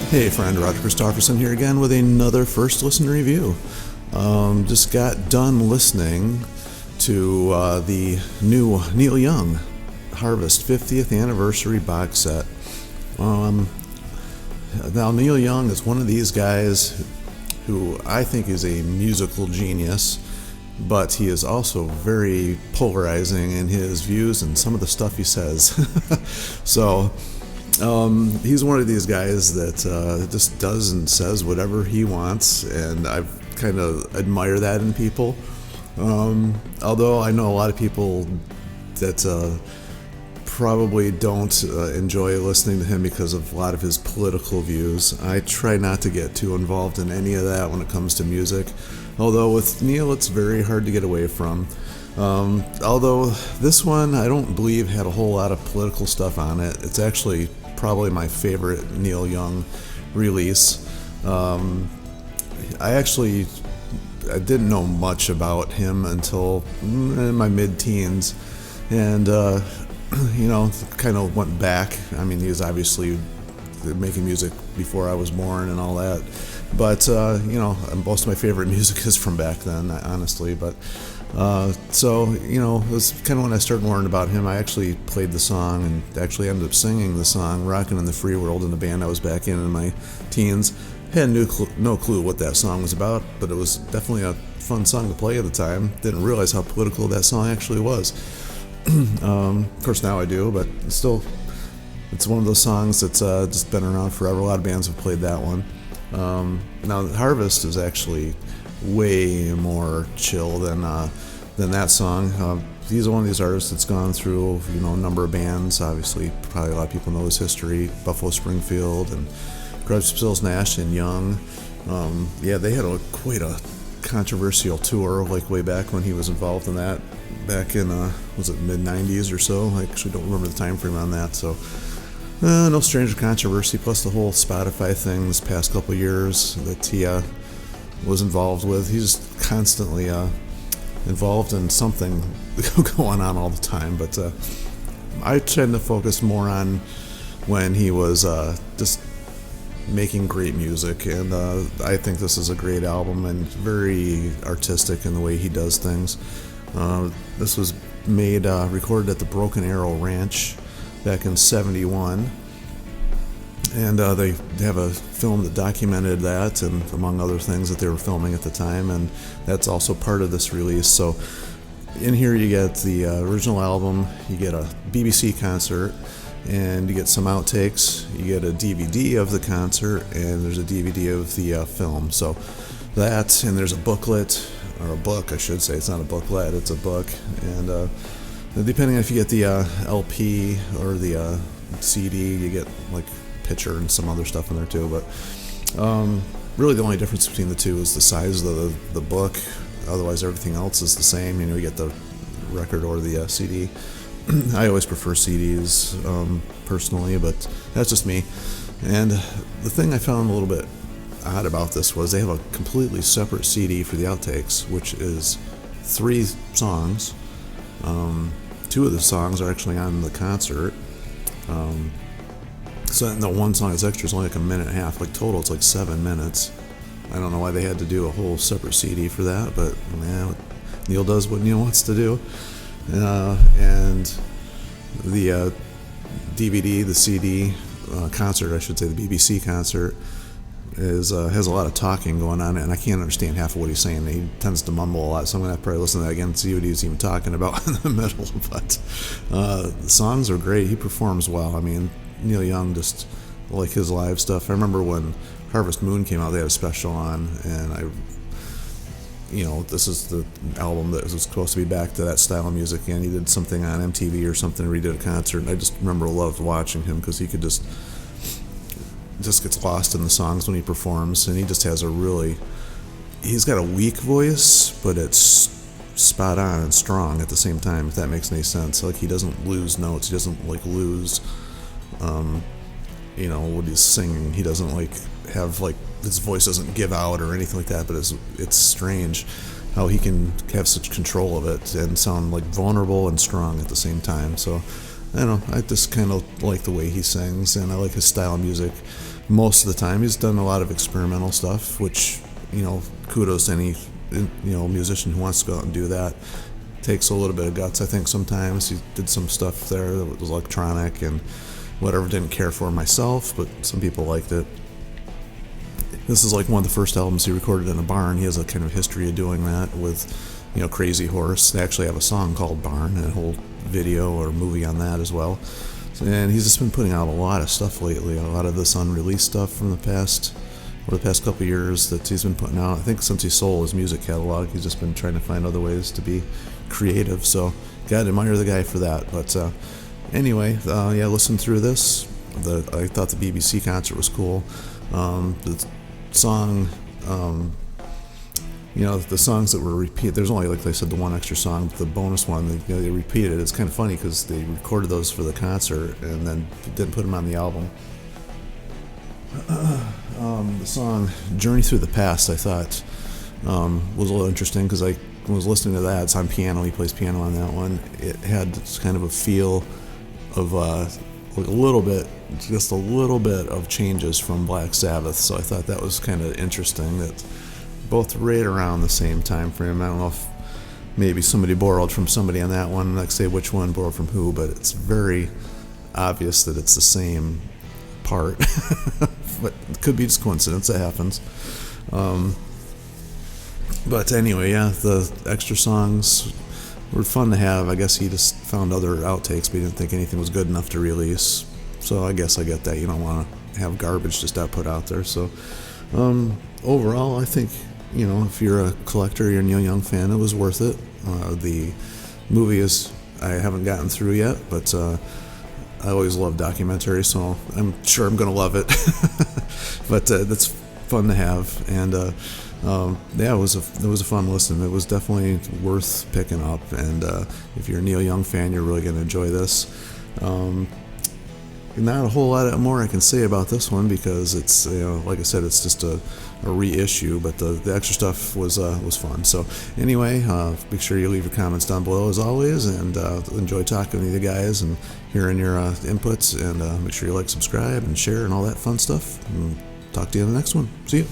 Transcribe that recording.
Hey friend, Roger Christofferson here again with another first listen review. Just got done listening to the new Neil Young Harvest 50th Anniversary box set. Now Neil Young is one of these guys who I think is a musical genius, but he is also very polarizing in his views and some of the stuff he says. So he's one of these guys that just does and says whatever he wants, and I kind of admire that in people. Although I know a lot of people that probably don't enjoy listening to him because of a lot of his political views. I try not to get too involved in any of that when it comes to music. Although with Neil, it's very hard to get away from. Although this one, I don't believe had a whole lot of political stuff on it. It's actually probably my favorite Neil Young release. I didn't know much about him until in my mid-teens, and kind of went back. I mean, he was obviously making music before I was born and all that, but most of my favorite music is from back then, honestly. But it was kind of when I started learning about him. I actually played the song and actually ended up singing the song "Rockin' in the Free World" in the band I was back in my teens. Had no clue what that song was about, but it was definitely a fun song to play at the time. Didn't realize how political that song actually was. Of course now I do, but still, it's one of those songs that's just been around forever. A lot of bands have played that one. Now Harvest is actually way more chill than that song. He's one of these artists that's gone through a number of bands. Obviously, probably a lot of people know his history: Buffalo Springfield and Crosby, Stills, Nash and Young. They had quite a controversial tour, like way back when he was involved in that. Back in was it mid-90s or so? I actually don't remember the time frame on that. So no stranger to controversy. Plus the whole Spotify thing this past couple of years that he was involved with. He's just constantly involved in something going on all the time. But I tend to focus more on when he was just making great music, and I think this is a great album and very artistic in the way he does things. This was recorded at the Broken Arrow Ranch back in '71, and they have a film that documented that, and among other things that they were filming at the time, and that's also part of this release. So in here you get the original album, you get a BBC concert, and you get some outtakes, you get a DVD of the concert, and there's a DVD of the film. So that, and there's a booklet, or a book I should say. It's not a booklet, it's a book. And depending on if you get the LP or the CD, you get like picture and some other stuff in there too. But really the only difference between the two is the size of the book. Otherwise everything else is the same. You get the record or the CD. I always prefer CDs personally, but that's just me. And the thing I found a little bit odd about this was they have a completely separate CD for the outtakes, which is 3 songs. 2 of the songs are actually on the concert. So the one song that's extra is only like a minute and a half. Like total, it's like 7 minutes. I don't know why they had to do a whole separate CD for that, but Neil does what Neil wants to do. And the DVD, the CD concert, I should say, the BBC concert, has a lot of talking going on, and I can't understand half of what he's saying. He tends to mumble a lot, so I'm going to have to probably listen to that again and see what he's even talking about in the middle. But the songs are great. He performs well. I mean, Neil Young, just like his live stuff. I remember when Harvest Moon came out, they had a special on, and this is the album that was supposed to be back to that style of music, and he did something on MTV or something, where he did a concert, and I just remember loved watching him because he could just gets lost in the songs when he performs, and he just has he's got a weak voice, but it's spot on and strong at the same time, if that makes any sense. Like, he doesn't lose notes, he doesn't lose what he's singing. He doesn't have his voice doesn't give out or anything like that, but it's strange how he can have such control of it and sound like vulnerable and strong at the same time. So I don't know, I just kind of like the way he sings, and I like his style of music. Most of the time he's done a lot of experimental stuff, which, kudos to any musician who wants to go out and do that. Takes a little bit of guts, I think. Sometimes he did some stuff there that was electronic and whatever. Didn't care for myself, but some people liked it. This is like one of the first albums he recorded in a barn. He has a kind of history of doing that with, Crazy Horse. They actually have a song called Barn and a whole video or movie on that as well. And he's just been putting out a lot of stuff lately, a lot of this unreleased stuff from the past couple of years that he's been putting out. I think since he sold his music catalog, he's just been trying to find other ways to be creative. So, gotta admire the guy for that. But anyway, listen through this. I thought the BBC concert was cool. The song, the songs that were repeated, there's only, like they said, the one extra song, the bonus one, they repeated. It's kind of funny because they recorded those for the concert and then didn't put them on the album. The song Journey Through the Past, I thought, was a little interesting because I was listening to that. It's on piano. He plays piano on that one. It had kind of a feel of just a little bit of changes from Black Sabbath. So I thought that was kind of interesting. That both right around the same time frame. I don't know if maybe somebody borrowed from somebody on that one. Like say which one borrowed from who, but it's very obvious that it's the same part. But it could be just coincidence. It happens. But anyway, the extra songs were fun to have. I guess he just found other outtakes, but he didn't think anything was good enough to release. So I guess I get that. You don't want to have garbage just put out there. So overall, I think, if you're a collector, you're a Neil Young fan, it was worth it. The movie I haven't gotten through yet, but I always love documentaries, so I'm sure I'm going to love it. But that's fun to have, and it was a fun listen. It was definitely worth picking up, and if you're a Neil Young fan, you're really going to enjoy this. Not a whole lot more I can say about this one because it's, like I said, it's just a reissue, but the extra stuff was fun. So anyway, make sure you leave your comments down below as always, and enjoy talking to you guys and hearing your inputs, and make sure you like, subscribe, and share, and all that fun stuff. And talk to you in the next one. See you.